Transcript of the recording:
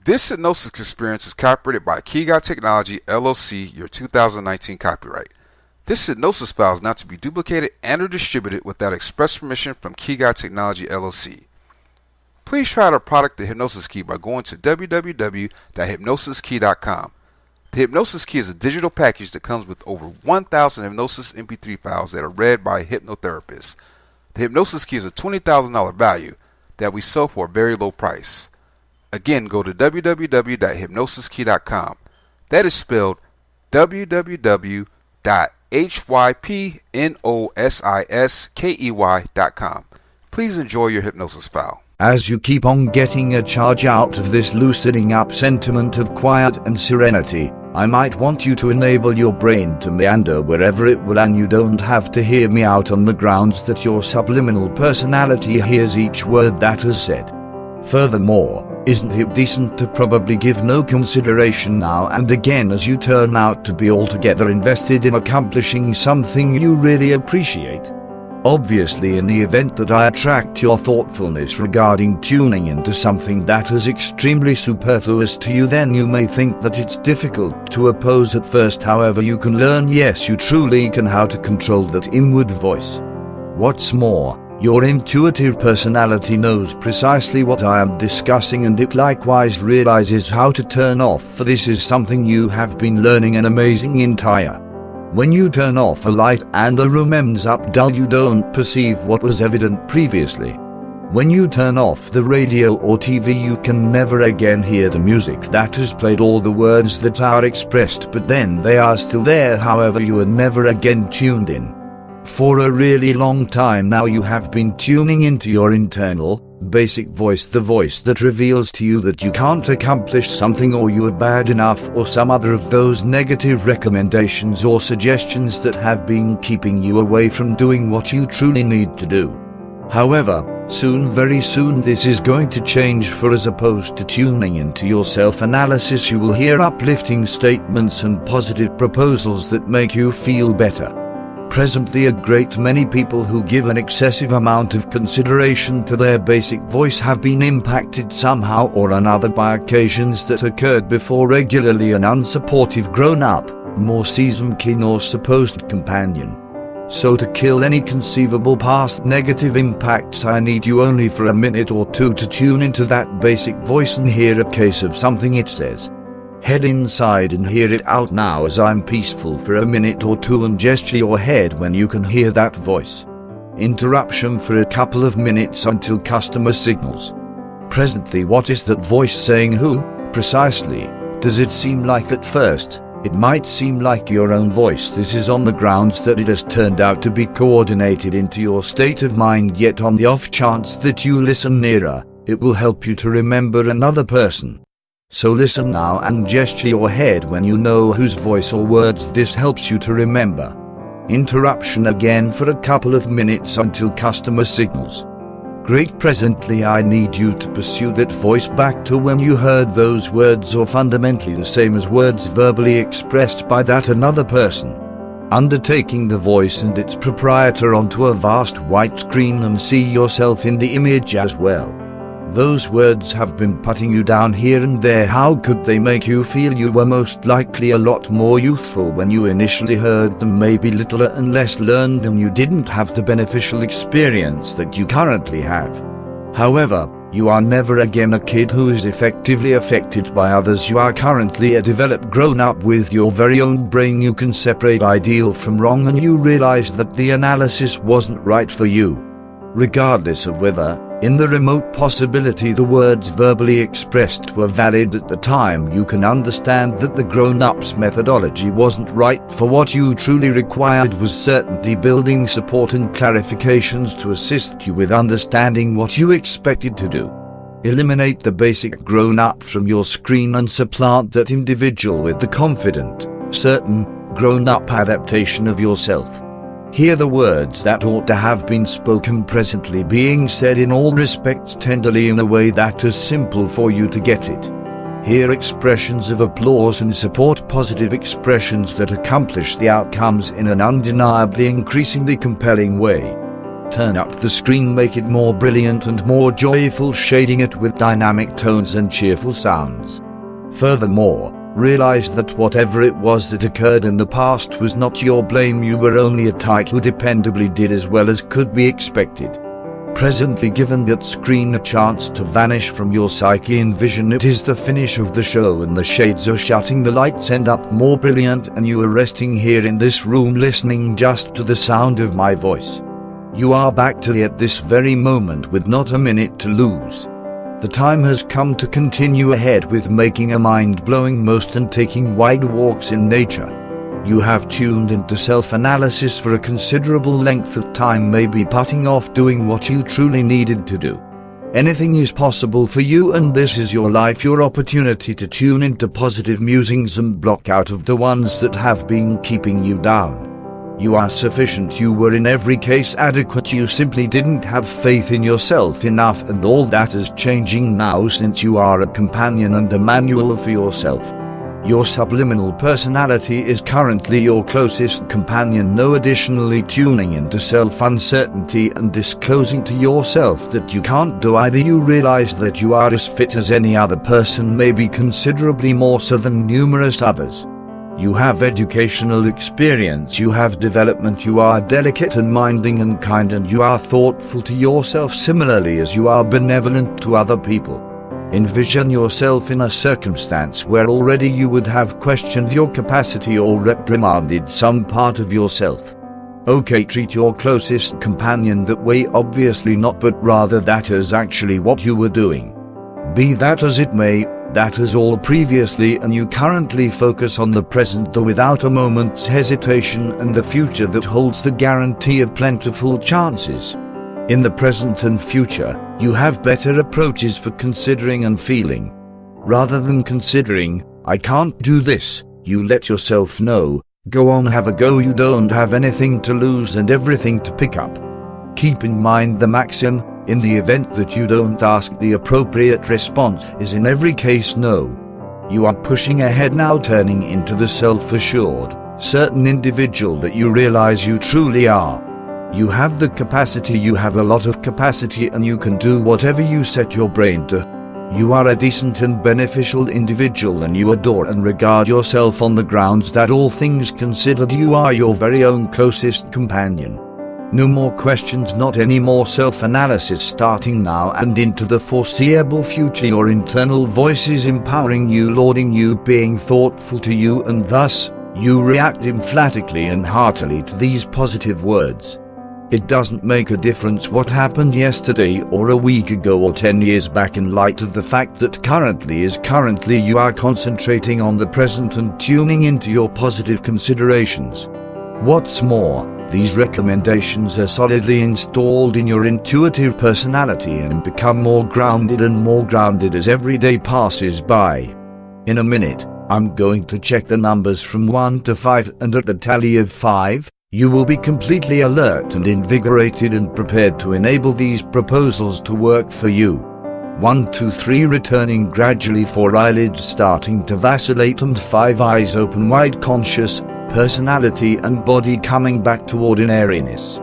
This hypnosis experience is copyrighted by Key Guy Technology, LLC, your 2019 copyright. This hypnosis file is not to be duplicated and or distributed without express permission from Key Guy Technology, LLC. Please try out our product, the Hypnosis Key, by going to www.hypnosiskey.com. The Hypnosis Key is a digital package that comes with over 1,000 Hypnosis Mp3 files that are read by a hypnotherapist. The Hypnosis Key is a $20,000 value that we sell for a very low price. Again, go to www.hypnosiskey.com. That is spelled www.hypnosiskey.com. Please enjoy your hypnosis file. As you keep on getting a charge out of this loosening up sentiment of quiet and serenity, I might want you to enable your brain to meander wherever it will, and you don't have to hear me out on the grounds that your subliminal personality hears each word that is said. Furthermore, isn't it decent to probably give no consideration now and again as you turn out to be altogether invested in accomplishing something you really appreciate? Obviously, in the event that I attract your thoughtfulness regarding tuning into something that is extremely superfluous to you, then you may think that it's difficult to oppose at first. However, you can learn, yes you truly can, how to control that inward voice. What's more, your intuitive personality knows precisely what I am discussing, and it likewise realizes how to turn off, for this is something you have been learning an amazing entire. When you turn off a light and the room ends up dull, you don't perceive what was evident previously. When you turn off the radio or TV, you can never again hear the music that is played or the words that are expressed, but then they are still there. However, you are never again tuned in. For a really long time now you have been tuning into your internal, basic voice, the voice that reveals to you that you can't accomplish something, or you are bad enough, or some other of those negative recommendations or suggestions that have been keeping you away from doing what you truly need to do. However, soon, very soon, this is going to change, for as opposed to tuning into your self-analysis, you will hear uplifting statements and positive proposals that make you feel better. Presently, a great many people who give an excessive amount of consideration to their basic voice have been impacted somehow or another by occasions that occurred before. Regularly an unsupportive grown-up, more seasoned kin or supposed companion. So to kill any conceivable past negative impacts, I need you only for a minute or two to tune into that basic voice and hear a case of something it says. Head inside and hear it out now as I'm peaceful for a minute or two, and gesture your head when you can hear that voice. Interruption for a couple of minutes until customer signals. Presently, what is that voice saying? Who, precisely, does it seem like at first? It might seem like your own voice. This is on the grounds that it has turned out to be coordinated into your state of mind, yet on the off chance that you listen nearer, it will help you to remember another person. So listen now and gesture your head when you know whose voice or words this helps you to remember. Interruption again for a couple of minutes until customer signals. Great. Presently I need you to pursue that voice back to when you heard those words, or fundamentally the same as words verbally expressed by that another person. Undertaking the voice and its proprietor onto a vast white screen, and see yourself in the image as well. Those words have been putting you down here and there. How could they make you feel? You were most likely a lot more youthful when you initially heard them, maybe littler and less learned, and you didn't have the beneficial experience that you currently have. However, you are never again a kid who is effectively affected by others. You are currently a developed grown-up with your very own brain. You can separate ideal from wrong, and you realize that the analysis wasn't right for you. Regardless of whether, in the remote possibility, the words verbally expressed were valid at the time, you can understand that the grown-up's methodology wasn't right, for what you truly required was certainty building, support and clarifications to assist you with understanding what you expected to do. Eliminate the basic grown-up from your screen and supplant that individual with the confident, certain, grown-up adaptation of yourself. Hear the words that ought to have been spoken presently being said in all respects tenderly, in a way that is simple for you to get it. Hear expressions of applause and support, positive expressions that accomplish the outcomes in an undeniably increasingly compelling way. Turn up the screen, make it more brilliant and more joyful, shading it with dynamic tones and cheerful sounds. Furthermore, realize that whatever it was that occurred in the past was not your blame. You were only a tyke who dependably did as well as could be expected. Presently, given that screen a chance to vanish from your psyche, envision it is the finish of the show and the shades are shutting, the lights end up more brilliant, and you are resting here in this room listening just to the sound of my voice. You are back to at this very moment with not a minute to lose. The time has come to continue ahead with making a mind-blowing most and taking wide walks in nature. You have tuned into self-analysis for a considerable length of time, maybe putting off doing what you truly needed to do. Anything is possible for you, and this is your life, your opportunity to tune into positive musings and block out of the ones that have been keeping you down. You are sufficient, you were in every case adequate, you simply didn't have faith in yourself enough, and all that is changing now since you are a companion and a manual for yourself. Your subliminal personality is currently your closest companion, no additionally tuning into self-uncertainty and disclosing to yourself that you can't do either. You realize that you are as fit as any other person, maybe considerably more so than numerous others. You have educational experience, you have development, you are delicate and minding and kind, and you are thoughtful to yourself similarly as you are benevolent to other people. Envision yourself in a circumstance where already you would have questioned your capacity or reprimanded some part of yourself. Okay, treat your closest companion that way, obviously not, but rather that is actually what you were doing. Be that as it may, that is all previously, and you currently focus on the present, though without a moment's hesitation, and the future that holds the guarantee of plentiful chances. In the present and future, you have better approaches for considering and feeling. Rather than considering, I can't do this, you let yourself know, go on, have a go, you don't have anything to lose and everything to pick up. Keep in mind the maxim, in the event that you don't ask, the appropriate response is in every case no. You are pushing ahead now, turning into the self-assured, certain individual that you realize you truly are. You have the capacity, you have a lot of capacity, and you can do whatever you set your brain to. You are a decent and beneficial individual, and you adore and regard yourself on the grounds that, all things considered, you are your very own closest companion. No more questions, not any more self-analysis starting now and into the foreseeable future. Your internal voice is empowering you, lauding you, being thoughtful to you, and thus, you react emphatically and heartily to these positive words. It doesn't make a difference what happened yesterday or a week ago or 10 years back, in light of the fact that currently is currently. You are concentrating on the present and tuning into your positive considerations. What's more, these recommendations are solidly installed in your intuitive personality and become more grounded as every day passes by. In a minute, I'm going to check the numbers from 1 to 5, and at the tally of 5, you will be completely alert and invigorated and prepared to enable these proposals to work for you. 1, 2, 3, returning gradually, 4 eyelids starting to vacillate, and 5 eyes open wide, conscious, personality and body coming back to ordinariness.